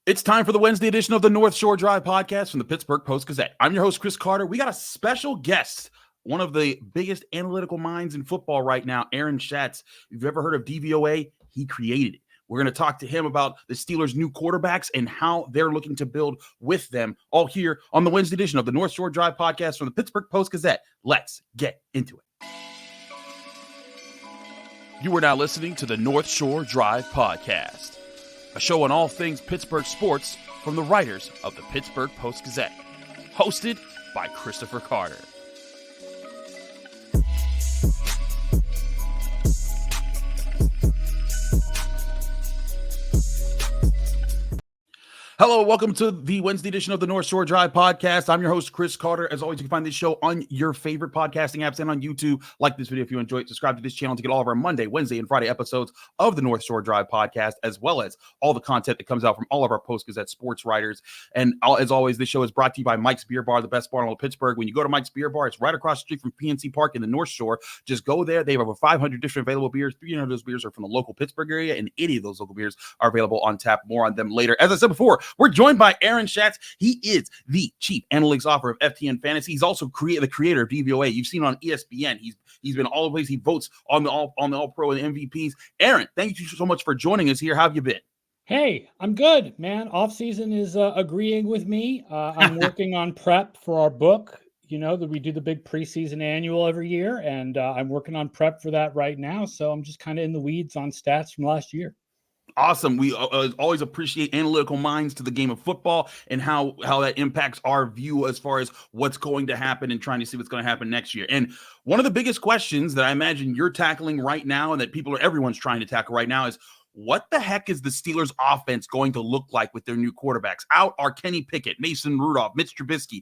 It's time for the Wednesday edition of the North Shore Drive podcast from the Pittsburgh Post-Gazette. I'm your host, Chris Carter. We got a special guest, one of the biggest analytical minds in football right now, Aaron Schatz. If you've ever heard of DVOA, he created it. We're going to talk to him about the Steelers' new quarterbacks and how they're looking to build with them, all here on the Wednesday edition of the North Shore Drive podcast from the Pittsburgh Post-Gazette. Let's get into it. You are now listening to the North Shore Drive podcast, a show on all things Pittsburgh sports from the writers of the Pittsburgh Post-Gazette, hosted by Christopher Carter. Hello, welcome to the Wednesday edition of the North Shore Drive podcast. I'm your host, Chris Carter. As always, you can find this show on your favorite podcasting apps and on YouTube. Like this video if you enjoy it. Subscribe to this channel to get all of our Monday, Wednesday, and Friday episodes of the North Shore Drive podcast, as well as all the content that comes out from all of our Post-Gazette sports writers. And as always, this show is brought to you by Mike's Beer Bar, the best bar in all of Pittsburgh. When you go to Mike's Beer Bar, it's right across the street from PNC Park in the North Shore. Just go there. They have over 500 different available beers. 300 of those beers are from the local Pittsburgh area, and 80 of those local beers are available on tap. More on them later. As I said before, we're joined by Aaron Schatz. He is the chief analytics officer of FTN Fantasy. He's also the creator of DVOA. You've seen on ESPN. He's been all over the place. He votes on the All Pro and MVPs. Aaron, thank you so much for joining us here. How have you been? Hey, I'm good, man. Off season is agreeing with me. I'm working on prep for our book. You know that we do the big preseason annual every year, and I'm working on prep for that right now. So I'm just kind of in the weeds on stats from last year. Awesome. We always appreciate analytical minds to the game of football and how that impacts our view as far as what's going to happen and trying to see what's going to happen next year. And one of the biggest questions that I imagine you're tackling right now and that everyone's trying to tackle right now is, what the heck is the Steelers offense going to look like with their new quarterbacks? Out are Kenny Pickett, Mason Rudolph, Mitch Trubisky,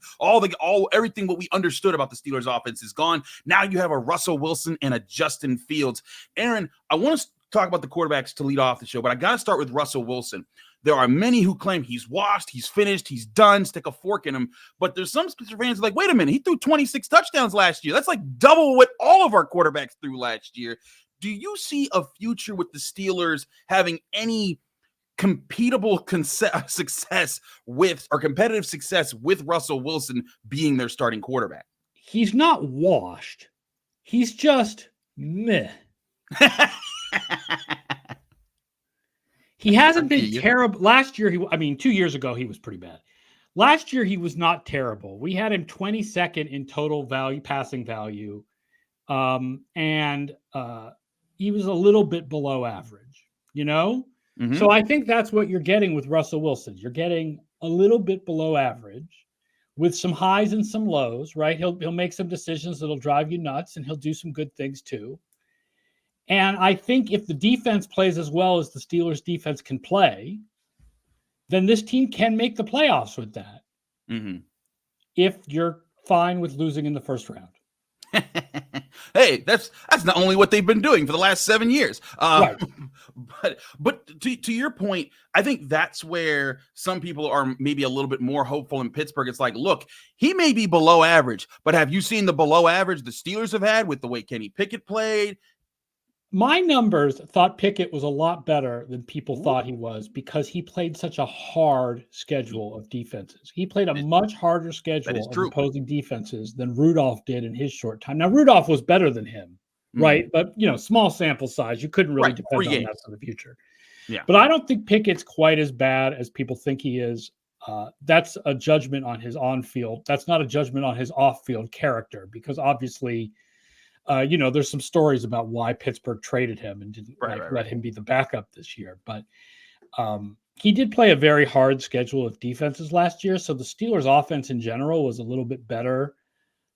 everything what we understood about the Steelers offense is gone. Now you have a Russell Wilson and a Justin Fields. Aaron, I want to talk about the quarterbacks to lead off the show, but I got to start with Russell Wilson. There are many who claim he's washed, he's finished, he's done, stick a fork in him. But there's some fans who are like, wait a minute, he threw 26 touchdowns last year. That's like double what all of our quarterbacks threw last year. Do you see a future with the Steelers having any competitive success with Russell Wilson being their starting quarterback? He's not washed. He's just meh. He hasn't been terrible. Last year, 2 years ago, he was pretty bad. Last year, he was not terrible. We had him 22nd in total value, passing value. And he was a little bit below average, you know? Mm-hmm. So I think that's what you're getting with Russell Wilson. You're getting a little bit below average with some highs and some lows, right? He'll make some decisions that'll drive you nuts, and he'll do some good things too. And I think if the defense plays as well as the Steelers defense can play, then this team can make the playoffs with that. Mm-hmm. If you're fine with losing in the first round. Hey, that's not only what they've been doing for the last 7 years. Right. But to your point, I think that's where some people are maybe a little bit more hopeful in Pittsburgh. It's like, look, he may be below average, but have you seen the below average the Steelers have had with the way Kenny Pickett played? My numbers thought Pickett was a lot better than people thought he was because he played such a hard schedule of defenses. He played a much harder schedule of opposing defenses than Rudolph did in his short time. Now, Rudolph was better than him, right? But, small sample size. You couldn't really depend on that for the future. Yeah. But I don't think Pickett's quite as bad as people think he is. That's a judgment on his on-field. That's not a judgment on his off-field character because obviously – there's some stories about why Pittsburgh traded him and didn't let him be the backup this year. But he did play a very hard schedule of defenses last year. So the Steelers' offense in general was a little bit better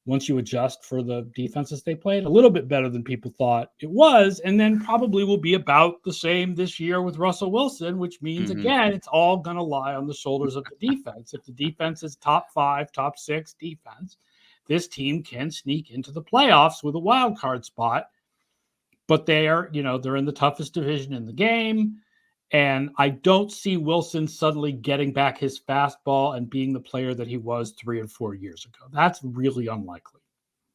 once you adjust for the defenses they played, a little bit better than people thought it was. And then probably will be about the same this year with Russell Wilson, which means, again, it's all going to lie on the shoulders of the defense. If the defense is top 5, top 6 defense, this team can sneak into the playoffs with a wild card spot, but they're in the toughest division in the game. And I don't see Wilson suddenly getting back his fastball and being the player that he was 3 and 4 years ago. That's really unlikely.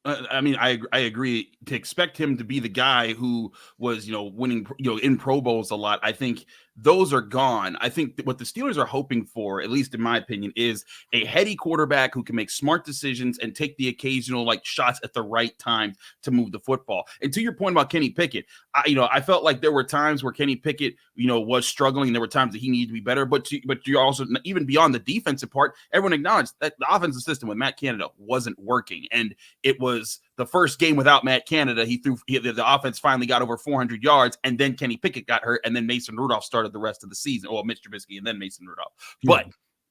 I agree. To expect him to be the guy who was, winning, in Pro Bowls a lot, I think those are gone. I think what the Steelers are hoping for, at least in my opinion, is a heady quarterback who can make smart decisions and take the occasional like shots at the right time to move the football. And to your point about Kenny Pickett, I felt like there were times where Kenny Pickett, was struggling. There were times that he needed to be better, but you also, even beyond the defensive part, everyone acknowledged that the offensive system with Matt Canada wasn't working. And it was the first game without Matt Canada. The offense finally got over 400 yards, and then Kenny Pickett got hurt, and then Mason Rudolph started the rest of the season. Well, Mitch Trubisky and then Mason Rudolph. Yeah. But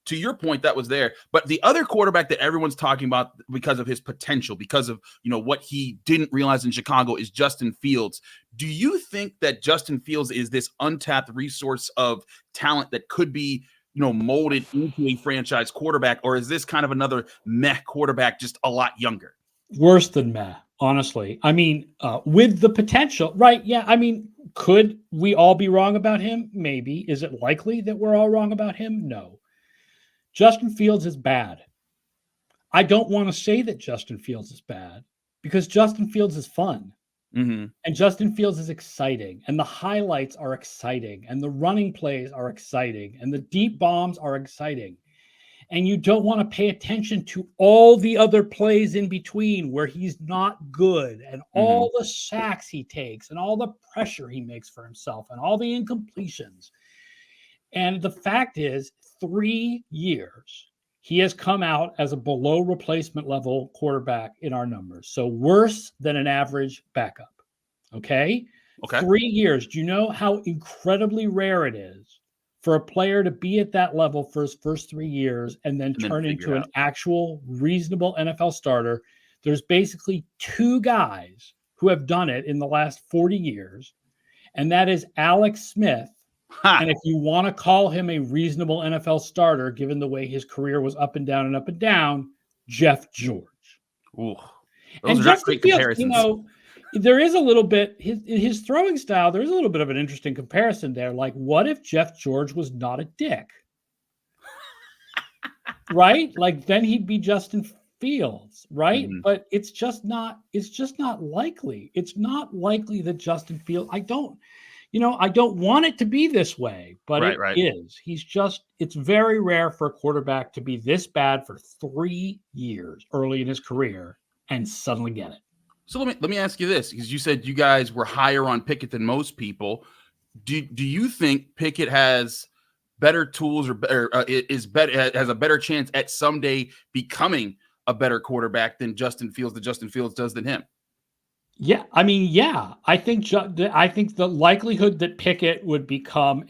to your point, that was there. But the other quarterback that everyone's talking about because of his potential, because of what he didn't realize in Chicago, is Justin Fields. Do you think that Justin Fields is this untapped resource of talent that could be molded into a franchise quarterback, or is this kind of another meh quarterback, just a lot younger? Worse than meh, honestly. I mean, with the potential, right? Yeah. I mean, could we all be wrong about him? Maybe. Is it likely that we're all wrong about him? No. Justin Fields is bad. I don't want to say that Justin Fields is bad because Justin Fields is fun. Mm-hmm. And Justin Fields is exciting. And the highlights are exciting. And the running plays are exciting. And the deep bombs are exciting. And you don't want to pay attention to all the other plays in between where he's not good and all the sacks he takes and all the pressure he makes for himself and all the incompletions. And the fact is, 3 years, he has come out as a below replacement level quarterback in our numbers. So worse than an average backup. Okay. 3 years. Do you know how incredibly rare it is for a player to be at that level for his first 3 years and then turn into an actual reasonable NFL starter? There's basically 2 guys who have done it in the last 40 years. And that is Alex Smith. And if you want to call him a reasonable NFL starter, given the way his career was up and down and up and down, Jeff George. Ooh, those are not great comparisons. There is a little bit, his throwing style, there's a little bit of an interesting comparison there. Like, what if Jeff George was not a dick? Right? Like, then he'd be Justin Fields, right? Mm-hmm. But it's just not likely. It's not likely that Justin Fields, I don't want it to be this way, but it is. It's very rare for a quarterback to be this bad for 3 years early in his career and suddenly get it. So let me ask you this, because you said you guys were higher on Pickett than most people. Do you think Pickett has better tools or has a better chance at someday becoming a better quarterback than Justin Fields does than him? Yeah, I mean, yeah, I think the likelihood that Pickett would become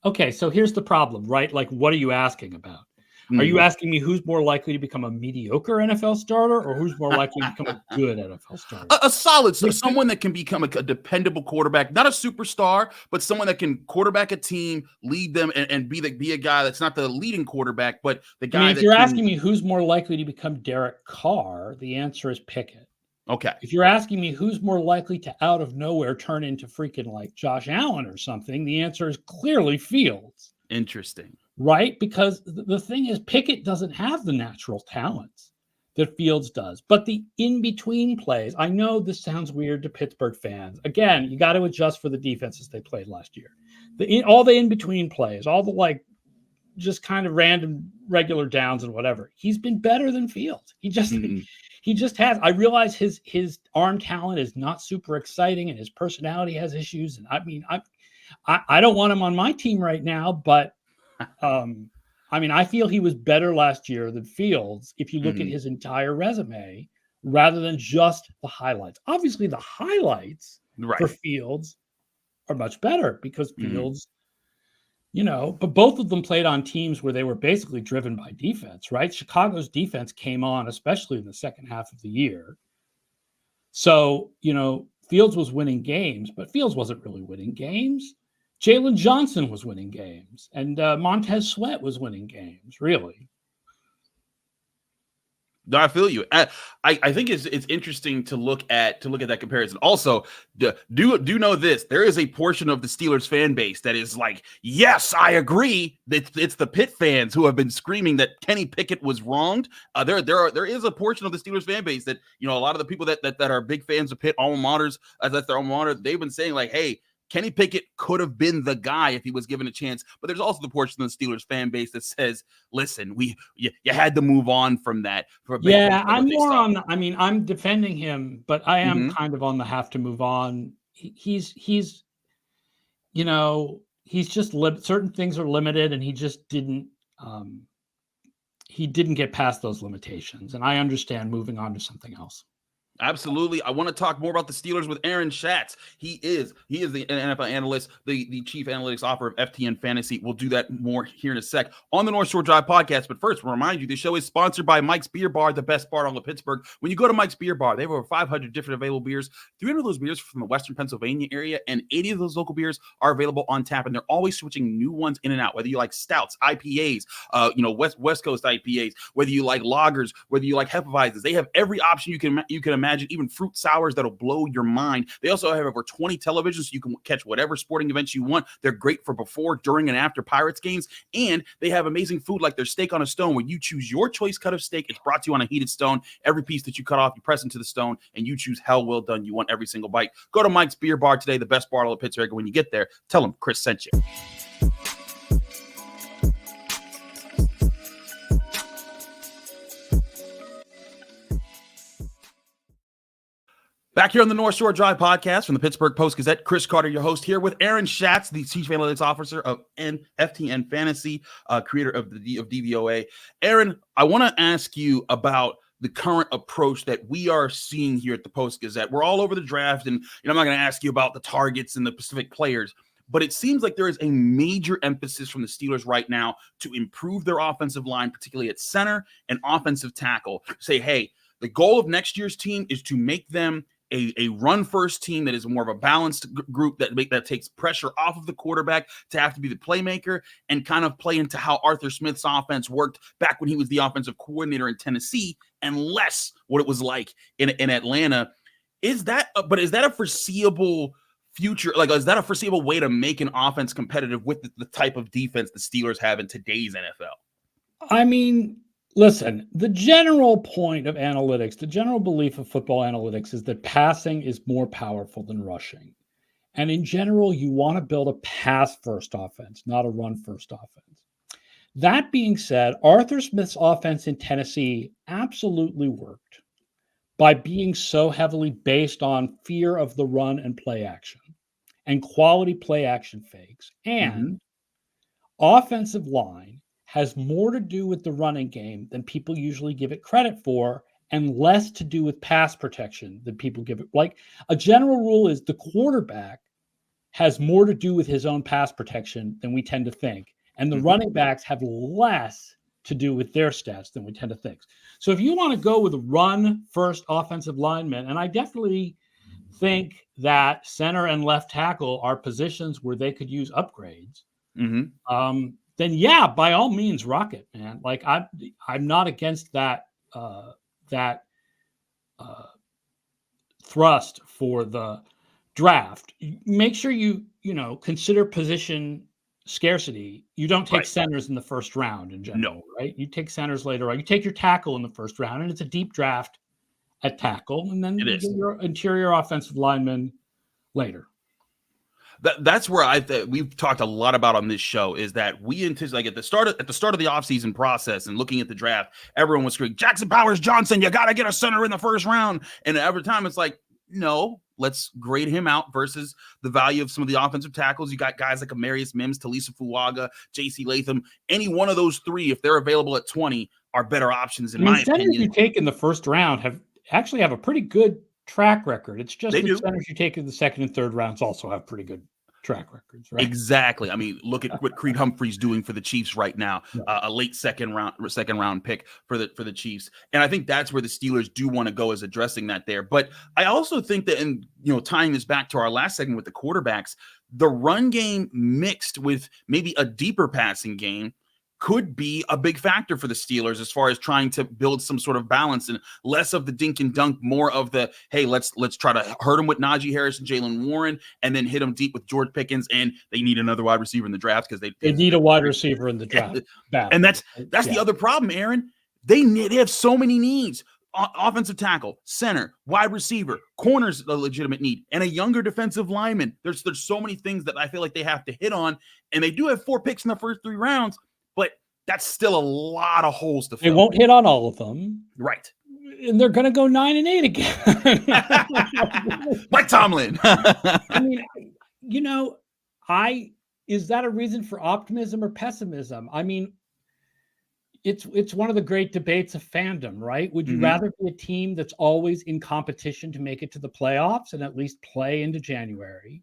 okay. So here's the problem, right? Like, what are you asking about? Are you asking me who's more likely to become a mediocre NFL starter or who's more likely to become a good NFL starter? A solid, so someone that can become a dependable quarterback, not a superstar, but someone that can quarterback a team, lead them, and be a guy that's not the leading quarterback, but the guy. I mean, if you're asking me who's more likely to become Derek Carr, the answer is Pickett. Okay. If you're asking me who's more likely to out of nowhere turn into freaking like Josh Allen or something, the answer is clearly Fields. Interesting. Right? Because the thing is, Pickett doesn't have the natural talents that Fields does. But the in-between plays, I know this sounds weird to Pittsburgh fans. Again, you got to adjust for the defenses they played last year. All the in-between plays, all the like just kind of random regular downs and whatever. He's been better than Fields. He just has. I realize his arm talent is not super exciting and his personality has issues. And I mean, I don't want him on my team right now, but I mean, I feel he was better last year than Fields if you look at his entire resume rather than just the highlights. Obviously, the highlights for Fields are much better because Fields, but both of them played on teams where they were basically driven by defense, right? Chicago's defense came on, especially in the second half of the year. So, Fields was winning games, but Fields wasn't really winning games. Jalen Johnson was winning games, and Montez Sweat was winning games, really. No, I feel you. I think it's interesting to look at that comparison. Also, do know this: there is a portion of the Steelers fan base that is like, yes, I agree. That it's the Pitt fans who have been screaming that Kenny Pickett was wronged. There is a portion of the Steelers fan base that a lot of the people that are big fans of Pitt alma maters, that's their alma mater. They've been saying like, hey, Kenny Pickett could have been the guy if he was given a chance. But there's also the portion of the Steelers fan base that says, listen, you had to move on from that. I'm more on – I mean, I'm defending him, but I am kind of on the have to move on. He's you know, he's just certain things are limited, and he just didn't get past those limitations. And I understand moving on to something else. Absolutely. I want to talk more about the Steelers with Aaron Schatz. He is the NFL analyst, the chief analytics officer of FTN Fantasy. We'll do that more here in a sec on the North Shore Drive podcast. But first, we'll remind you, the show is sponsored by Mike's Beer Bar, the best bar in all of Pittsburgh. When you go to Mike's Beer Bar, they have over 500 different available beers. 300 of those beers are from the Western Pennsylvania area, and 80 of those local beers are available on tap. And they're always switching new ones in and out, whether you like stouts, IPAs, West Coast IPAs, whether you like lagers, whether you like Hefeweizens. They have every option you can imagine, even fruit sours that'll blow your mind. They also have over 20 televisions, so you can catch whatever sporting events you want. They're great for before, during, and after Pirates games. And they have amazing food like their steak on a stone, where you choose your choice cut of steak. It's brought to you on a heated stone. Every piece that you cut off, you press into the stone, and you choose hell well done. You want every single bite. Go to Mike's Beer Bar today, the best bar in all of Pittsburgh. When you get there, tell them Chris sent you. Back here on the North Shore Drive podcast from the Pittsburgh Post-Gazette, Chris Carter, your host, here with Aaron Schatz, the chief analytics officer of FTN Fantasy, creator of DVOA. Aaron, I want to ask you about the current approach that we are seeing here at the Post-Gazette. We're all over the draft, and I'm not going to ask you about the targets and the specific players, but it seems like there is a major emphasis from the Steelers right now to improve their offensive line, particularly at center and offensive tackle. Say, hey, the goal of next year's team is to make them a run-first team that is more of a balanced group that takes pressure off of the quarterback to have to be the playmaker and kind of play into how Arthur Smith's offense worked back when he was the offensive coordinator in Tennessee, and less what it was like in Atlanta. Is that a foreseeable future? Like, is that a foreseeable way to make an offense competitive with the type of defense the Steelers have in today's NFL? I mean, listen, the general point of analytics, the general belief of football analytics is that passing is more powerful than rushing. And in general, you want to build a pass-first offense, not a run-first offense. That being said, Arthur Smith's offense in Tennessee absolutely worked by being so heavily based on fear of the run and play action and quality play action fakes. And offensive line has more to do with the running game than people usually give it credit for, and less to do with pass protection than people give it. Like, a general rule is the quarterback has more to do with his own pass protection than we tend to think. And the running backs have less to do with their stats than we tend to think. So if you want to go with a run-first offensive lineman, and I definitely think that center and left tackle are positions where they could use upgrades, then yeah, by all means, rock it, man. Like, I'm not against that thrust for the draft. Make sure you consider position scarcity. You don't take centers in the first round in general, right? You take centers later on. You take your tackle in the first round, and it's a deep draft at tackle, and then you get your interior offensive lineman later. That's where we've talked a lot about on this show, is that we anticipate, like, at the start of the offseason process and looking at the draft, everyone was screaming, Jackson Powers Johnson, you got to get a center in the first round. And every time it's like, no, let's grade him out versus the value of some of the offensive tackles. You got guys like Amarius Mims, Talisa Fuaga, J.C. Latham. Any one of those three, if they're available at 20, are better options in my opinion. Centers you take in the first round have a pretty good track record. It's just the centers you take in the second and third rounds also have pretty good track records, right? Exactly. I mean, look at what Creed Humphrey's doing for the Chiefs right now. A late second round pick for the Chiefs. And I think that's where the Steelers do want to go, is addressing that there. But I also think that, and tying this back to our last segment with the quarterbacks, the run game mixed with maybe a deeper passing game could be a big factor for the Steelers as far as trying to build some sort of balance, and less of the dink and dunk, more of the, hey, let's try to hurt him with Najee Harris and Jalen Warren, and then hit him deep with George Pickens. And they need another wide receiver in the draft because they need a wide receiver in the draft. And that's the other problem, Aaron. They have so many needs. offensive tackle, center, wide receiver, corners a legitimate need, and a younger defensive lineman. There's so many things that I feel like they have to hit on, and they do have 4 picks in the first 3 rounds, but that's still a lot of holes to fill. They won't hit on all of them. Right. And they're going to go 9-8 again. Like Tomlin. I mean, is that a reason for optimism or pessimism? I mean, it's one of the great debates of fandom, right? Would you rather be a team that's always in competition to make it to the playoffs and at least play into January?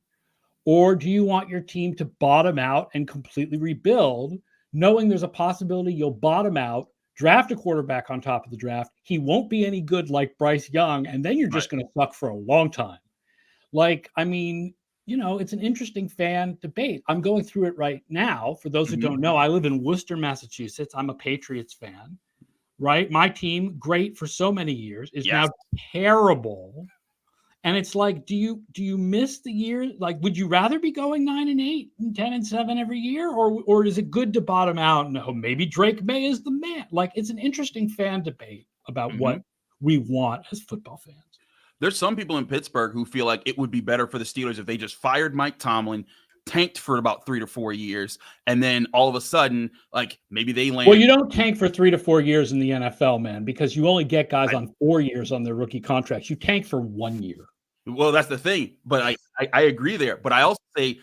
Or do you want your team to bottom out and completely rebuild, knowing there's a possibility you'll bottom out, draft a quarterback on top of the draft, he won't be any good like Bryce Young, and then you're just going to suck for a long time? Like, I mean, it's an interesting fan debate. I'm going through it right now. For those who don't know, I live in Worcester, Massachusetts. I'm a Patriots fan, right? My team, great for so many years, is now terrible. And it's like, do you miss the year? Like, would you rather be going 9-8 and 10-7 every year? Or is it good to bottom out? No, maybe Drake May is the man. Like, it's an interesting fan debate about what we want as football fans. There's some people in Pittsburgh who feel like it would be better for the Steelers if they just fired Mike Tomlin, tanked for about 3 to 4 years, and then all of a sudden, like, maybe they land. Well, you don't tank for 3 to 4 years in the NFL, man, because you only get guys on 4 years on their rookie contracts. You tank for 1 year. Well, that's the thing. But I agree there. But I also say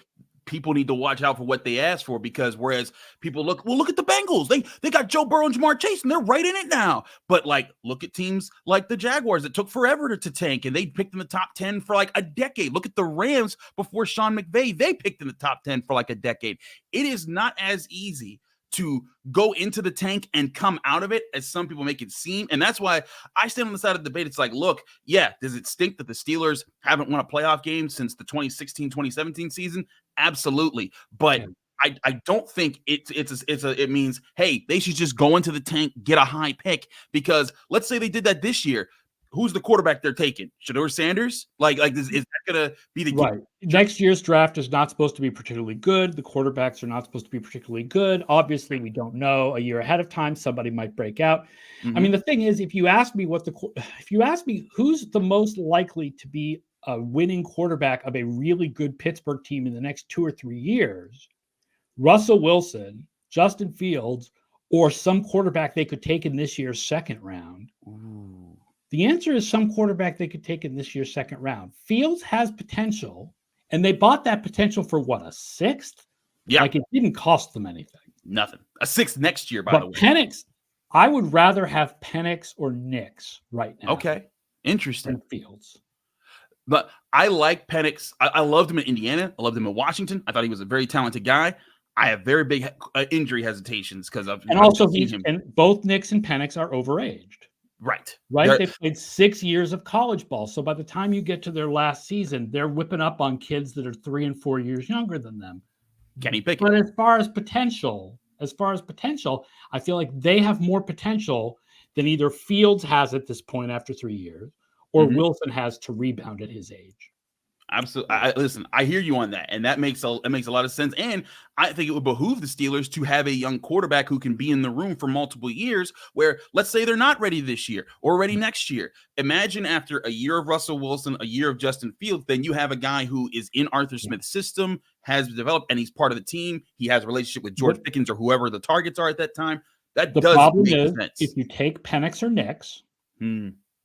people need to watch out for what they ask for, because whereas people look at the Bengals. They got Joe Burrow and Jamar Chase, and they're right in it now. But like, look at teams like the Jaguars that took forever to tank, and they picked in the top 10 for like a decade. Look at the Rams before Sean McVay. They picked in the top 10 for like a decade. It is not as easy to go into the tank and come out of it as some people make it seem. And that's why I stand on the side of the debate. It's like, look, does it stink that the Steelers haven't won a playoff game since the 2016-2017 season? Absolutely. But I don't think it means, hey, they should just go into the tank, get a high pick, because let's say they did that this year. Who's the quarterback they're taking? Shedeur Sanders? Like is that going to be the right? Next year's draft is not supposed to be particularly good. The quarterbacks are not supposed to be particularly good. Obviously, we don't know. A year ahead of time, somebody might break out. I mean, the thing is, if you ask me who's the most likely to be a winning quarterback of a really good Pittsburgh team in the next 2 or 3 years, Russell Wilson, Justin Fields, or some quarterback they could take in this year's second round. Ooh. The answer is some quarterback they could take in this year's second round. Fields has potential, and they bought that potential for what, a 6th? Yeah. Like, it didn't cost them anything. Nothing. A 6th next year, by the way. Penix, I would rather have Penix or Nix right now. Okay. Interesting. Than Fields. But I like Penix. I loved him in Indiana. I loved him in Washington. I thought he was a very talented guy. I have very big injury hesitations because of and both Nix and Penix are overaged. Right. They played 6 years of college ball. So by the time you get to their last season, they're whipping up on kids that are 3 and 4 years younger than them. Kenny Pickett. But as far as potential, I feel like they have more potential than either Fields has at this point after 3 years, or Wilson has to rebound at his age. Absolutely. Listen, I hear you on that, and that makes a lot of sense. And I think it would behoove the Steelers to have a young quarterback who can be in the room for multiple years, where let's say they're not ready this year or ready next year. Imagine after a year of Russell Wilson, a year of Justin Fields, then you have a guy who is in Arthur Smith's system, has developed, and he's part of the team. He has a relationship with George Pickens or whoever the targets are at that time. The problem is, if you take Penix or Nix,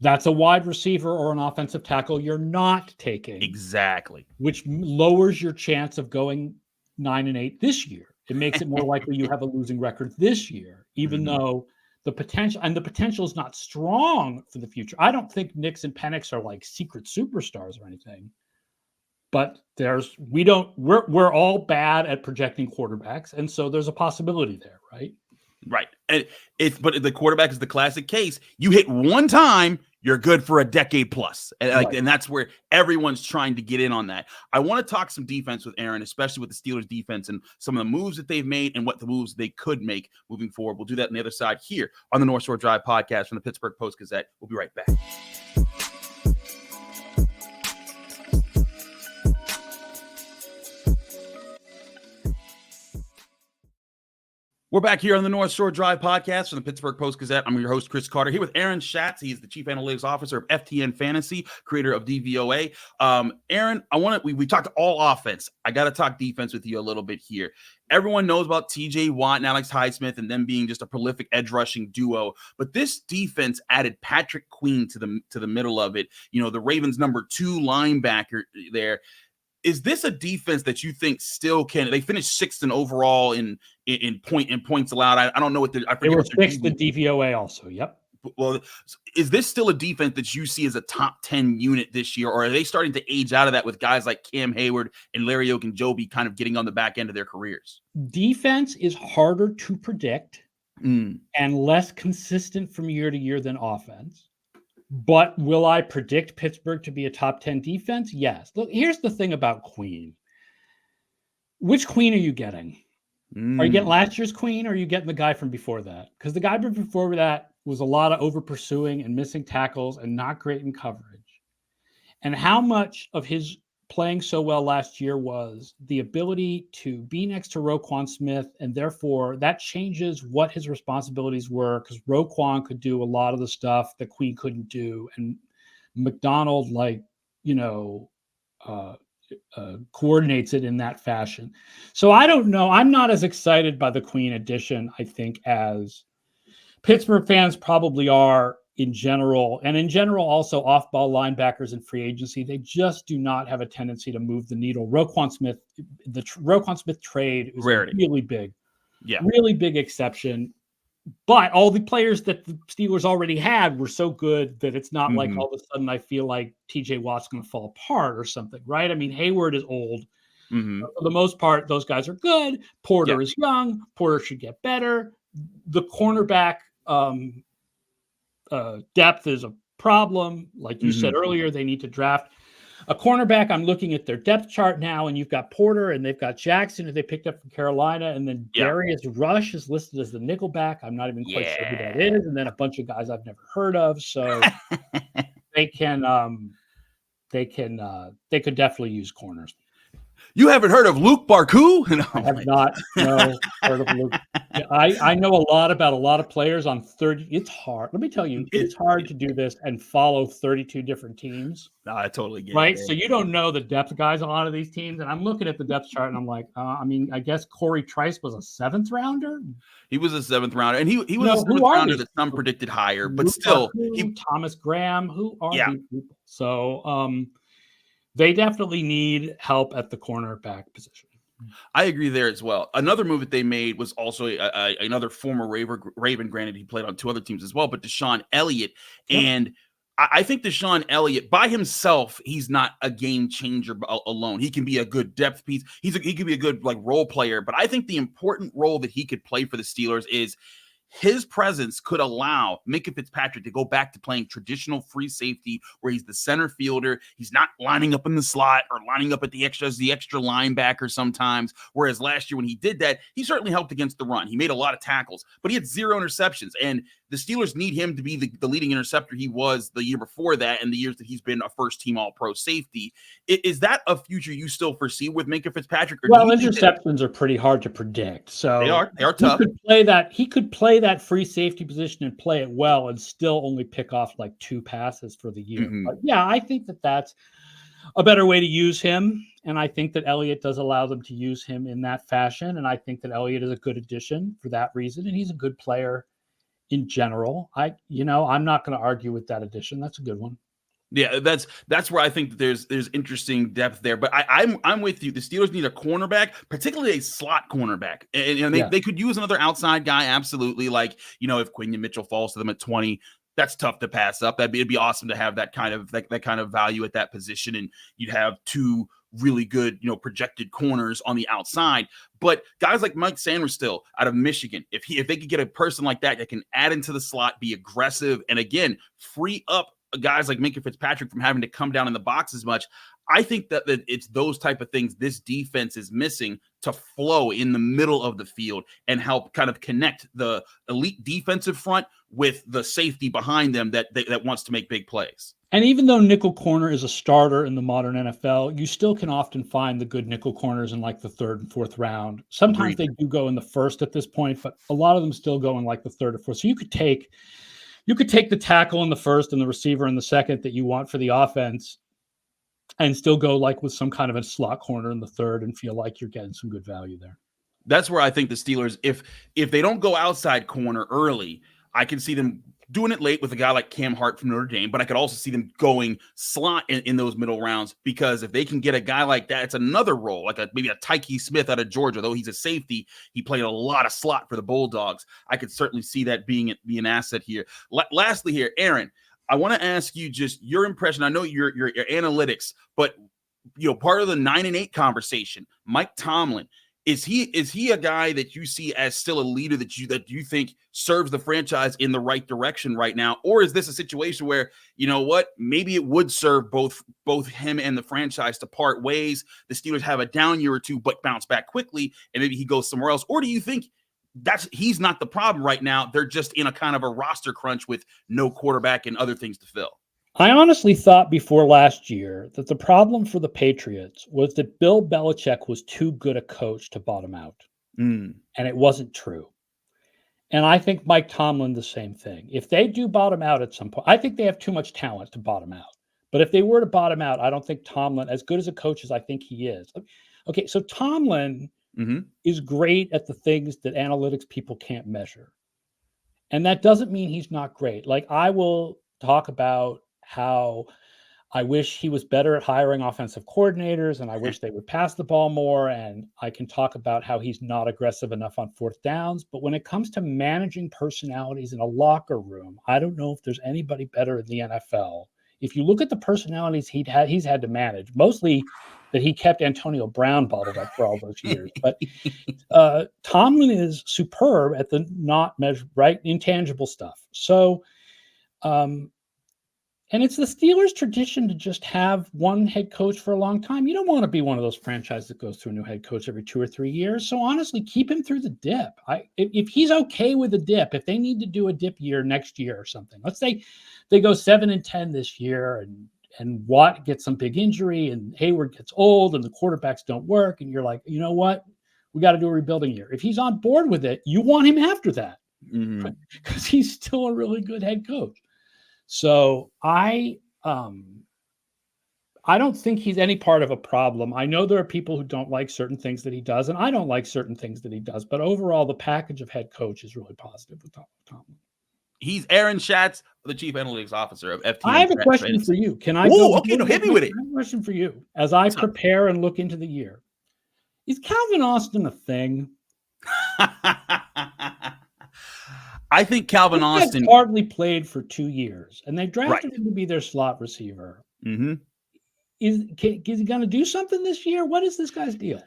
that's a wide receiver or an offensive tackle you're not taking. Exactly. Which lowers your chance of going 9-8 this year. It makes it more likely you have a losing record this year, even though the potential is not strong for the future. I don't think Nix and Penix are like secret superstars or anything. But we're all bad at projecting quarterbacks, and so there's a possibility there, right? Right. But the quarterback is the classic case. You hit one time, you're good for a decade plus. And that's where everyone's trying to get in on that. I want to talk some defense with Aaron, especially with the Steelers defense and some of the moves that they've made and what the moves they could make moving forward. We'll do that on the other side here on the North Shore Drive podcast from the Pittsburgh Post-Gazette. We'll be right back. We're back here on the North Shore Drive podcast from the Pittsburgh Post-Gazette. I'm your host, Chris Carter, here with Aaron Schatz. He's the Chief Analytics Officer of FTN Fantasy, creator of DVOA. Aaron, we talked all offense. I got to talk defense with you a little bit here. Everyone knows about TJ Watt and Alex Highsmith and them being just a prolific edge rushing duo. But this defense added Patrick Queen to the middle of it. You know, the Ravens' number 2 linebacker there. Is this a defense that you think still can? They finished 6th in overall in points allowed. I don't know what I forget. They were 6th in DVOA also. Yep. Well, is this still a defense that you see as a top 10 unit this year, or are they starting to age out of that with guys like Cam Hayward and Larry Ogunjobi kind of getting on the back end of their careers? Defense is harder to predict and less consistent from year to year than offense. But will I predict Pittsburgh to be a top 10 defense? Yes. Look, here's the thing about Queen. Which Queen are you getting? Are you getting last year's Queen, or are you getting the guy from before that? Because the guy before that was a lot of over pursuing and missing tackles and not great in coverage. And how much of his playing so well last year was the ability to be next to Roquan Smith, and therefore that changes what his responsibilities were, because Roquan could do a lot of the stuff that Queen couldn't do, and McDonald, coordinates it in that fashion. So I don't know. I'm not as excited by the Queen addition, I think, as Pittsburgh fans probably are in general. And in general, also off-ball linebackers in free agency, they just do not have a tendency to move the needle. Roquan Smith, the Roquan Smith trade is really big. Yeah. Really big exception. But all the players that the Steelers already had were so good that it's not like all of a sudden I feel like TJ Watt's going to fall apart or something, right? I mean, Hayward is old. For the most part, those guys are good. Porter is young. Porter should get better. The cornerback depth is a problem. Like you said earlier, they need to draft a cornerback. I'm looking at their depth chart now, and you've got Porter, and they've got Jackson, who they picked up from Carolina, and then Darius Rush is listed as the nickelback. I'm not even quite sure who that is, and then a bunch of guys I've never heard of. So they could definitely use corners. You haven't heard of Luke Barku? No, I have not heard of Luke. I know a lot about a lot of players on 30. It's hard. Let me tell you, it's hard to do this and follow 32 different teams. No, I totally get it. Right? So you don't know the depth guys on a lot of these teams. And I'm looking at the depth chart, and I'm like, I guess Corey Trice was a 7th rounder. He was a 7th rounder, and he was a 7th rounder that some predicted higher, but still. Thomas Graham, who are these people? So, they definitely need help at the cornerback position. I agree there as well. Another move that they made was also another former Raven. Granted, he played on 2 other teams as well, but DeShaun Elliott. Yep. And I think DeShaun Elliott by himself, he's not a game changer alone. He can be a good depth piece. He could be a good role player. But I think the important role that he could play for the Steelers is his presence could allow Minkah Fitzpatrick to go back to playing traditional free safety, where he's the center fielder. He's not lining up in the slot or lining up at the extra linebacker sometimes. Whereas last year when he did that, he certainly helped against the run. He made a lot of tackles, but he had 0 interceptions. And the Steelers need him to be the leading interceptor he was the year before that, and the years that he's been a first-team All-Pro safety. Is that a future you still foresee with Minkah Fitzpatrick? Well, interceptions are pretty hard to predict. So they are tough. He could play that free safety position and play it well, and still only pick off 2 passes for the year. But yeah, I think that that's a better way to use him. And I think that Elliott does allow them to use him in that fashion. And I think that Elliott is a good addition for that reason. And he's a good player in general. I'm not going to argue with that addition. That's a good one. Yeah, that's where I think that there's interesting depth there. But I'm with you. The Steelers need a cornerback, particularly a slot cornerback. And they could use another outside guy, absolutely. If Quinion Mitchell falls to them at 20, that's tough to pass up. It'd be awesome to have that kind of value at that position, and you'd have 2 really good, projected corners on the outside. But guys like Mike Sanders out of Michigan, if they could get a person like that can add into the slot, be aggressive, and again, free up guys like Minkah Fitzpatrick from having to come down in the box as much, I think that it's those type of things this defense is missing to flow in the middle of the field and help kind of connect the elite defensive front with the safety behind them that wants to make big plays. And even though nickel corner is a starter in the modern NFL, you still can often find the good nickel corners in like the 3rd and 4th round. Sometimes they do go in the 1st at this point, but a lot of them still go in like the 3rd or 4th. So you could take the tackle in the 1st and the receiver in the 2nd that you want for the offense, and still go like with some kind of a slot corner in the 3rd and feel like you're getting some good value there. That's where I think the Steelers, if they don't go outside corner early, I can see them doing it late with a guy like Cam Hart from Notre Dame, but I could also see them going slot in those middle rounds, because if they can get a guy like that, it's another role, like maybe a Tyke Smith out of Georgia. Though he's a safety, he played a lot of slot for the Bulldogs. I could certainly see that being an asset here. Lastly here, Aaron, I want to ask you just your impression. I know your analytics, but part of the 9-8 conversation, Mike Tomlin, is he a guy that you see as still a leader that you think serves the franchise in the right direction right now? Or is this a situation where, maybe it would serve both him and the franchise to part ways? The Steelers have a down year or two, but bounce back quickly, and maybe he goes somewhere else? Or do you think he's not the problem right now? They're just in a kind of a roster crunch with no quarterback and other things to fill. I honestly thought before last year that the problem for the Patriots was that Bill Belichick was too good a coach to bottom out. And it wasn't true. And I think Mike Tomlin, the same thing. If they do bottom out at some point, I think they have too much talent to bottom out. But if they were to bottom out, I don't think Tomlin, as good as a coach as I think he is. Okay, so Tomlin is great at the things that analytics people can't measure. And that doesn't mean he's not great. Like, I will talk about how I wish he was better at hiring offensive coordinators, and I wish they would pass the ball more. And I can talk about how he's not aggressive enough on 4th downs. But when it comes to managing personalities in a locker room, I don't know if there's anybody better in the NFL. If you look at the personalities he's had to manage, mostly that he kept Antonio Brown bottled up for all those years. But Tomlin is superb at the not measured, right, intangible stuff. So, and it's the Steelers' tradition to just have one head coach for a long time. You don't want to be one of those franchises that goes through a new head coach every 2 or 3 years. So honestly, keep him through the dip. If he's okay with a dip, if they need to do a dip year next year or something, let's say they go 7-10 this year, and Watt gets some big injury, and Hayward gets old, and the quarterbacks don't work, and you're like, you know what? We got to do a rebuilding year. If he's on board with it, you want him after that, because he's still a really good head coach. So I don't think he's any part of a problem. I know there are people who don't like certain things that he does, and I don't like certain things that he does. But overall, the package of head coach is really positive with Tomlin. He's Aaron Schatz, the Chief Analytics Officer of FTN. I have a question for you. Can I go? Okay, hit me with it. I have a question for you as I prepare and look into the year. Is Calvin Austin a thing? I think Calvin Austin hardly played for 2 years, and they drafted him to be their slot receiver. Is he going to do something this year? What is this guy's deal?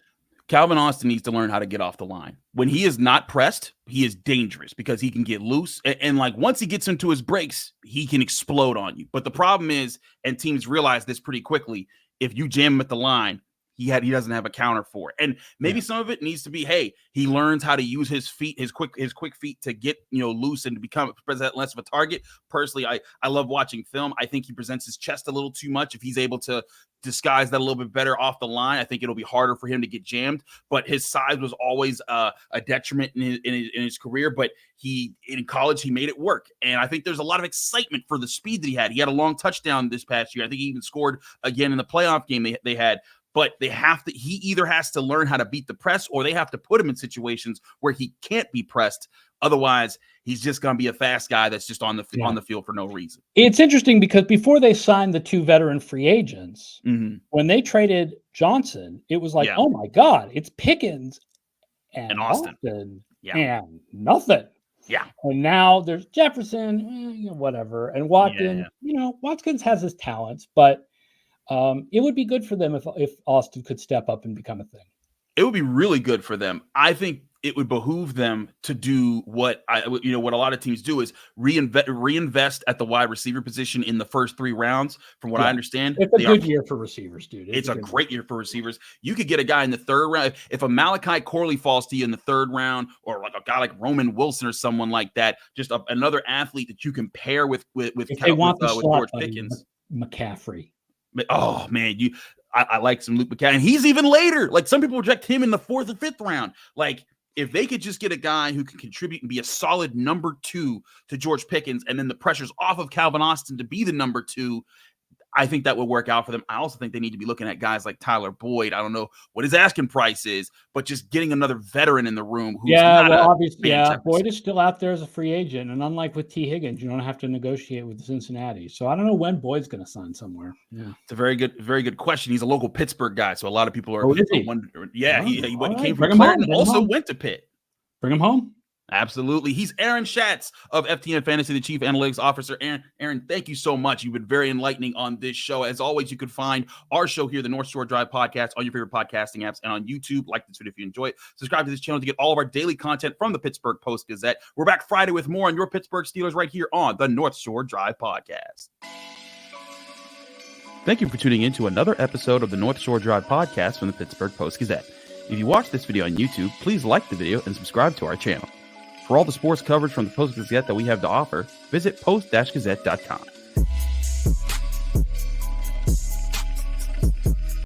Calvin Austin needs to learn how to get off the line. When he is not pressed, he is dangerous because he can get loose. And like once he gets into his breaks, he can explode on you. But the problem is, and teams realize this pretty quickly, if you jam him at the line, he doesn't have a counter for it. And maybe some of it needs to be, hey, he learns how to use his feet, his quick feet to get, loose and to become less of a target. Personally, I love watching film. I think he presents his chest a little too much. If he's able to disguise that a little bit better off the line, I think it'll be harder for him to get jammed. But his size was always a detriment in his career. But in college, he made it work. And I think there's a lot of excitement for the speed that he had. He had a long touchdown this past year. I think he even scored again in the playoff game they had. But he either has to learn how to beat the press, or they have to put him in situations where he can't be pressed. Otherwise, he's just going to be a fast guy that's just on the field for no reason. It's interesting because before they signed the 2 veteran free agents, when they traded Johnson, it was like, oh my God, it's Pickens and Austin and nothing. Yeah. And now there's Jefferson, whatever. And Watkins, Watkins has his talents, but it would be good for them if Austin could step up and become a thing. It would be really good for them. I think it would behoove them to do what what a lot of teams do is reinvest at the wide receiver position in the first 3 rounds. From what I understand, it's a good year for receivers, dude. It's a great year for receivers. You could get a guy in the 3rd round. If a Malachi Corley falls to you in the 3rd round, or like a guy like Roman Wilson or someone like that, just another athlete that you can pair with George Pickens. McCaffrey. Oh man, I like some Luke McCaffrey. And he's even later. Like, some people reject him in the 4th or 5th round. Like, if they could just get a guy who can contribute and be a solid number 2 to George Pickens, and then the pressure's off of Calvin Austin to be the number 2, I think that would work out for them. I also think they need to be looking at guys like Tyler Boyd. I don't know what his asking price is, but just getting another veteran in the room. Obviously, Boyd is still out there as a free agent, and unlike with T. Higgins, you don't have to negotiate with Cincinnati. So I don't know when Boyd's going to sign somewhere. Yeah, it's a very good question. He's a local Pittsburgh guy, so a lot of people are wondering. Yeah, he came from Clarendon, also went to Pitt. Bring him home. Absolutely. He's Aaron Schatz of FTN Fantasy, the Chief Analytics Officer. Aaron, thank you so much. You've been very enlightening on this show. As always, you can find our show here, the North Shore Drive Podcast, on your favorite podcasting apps and on YouTube. Like this video if you enjoy it. Subscribe to this channel to get all of our daily content from the Pittsburgh Post-Gazette. We're back Friday with more on your Pittsburgh Steelers right here on the North Shore Drive Podcast. Thank you for tuning in to another episode of the North Shore Drive Podcast from the Pittsburgh Post-Gazette. If you watch this video on YouTube, please like the video and subscribe to our channel. For all the sports coverage from the Post-Gazette that we have to offer, visit post-gazette.com.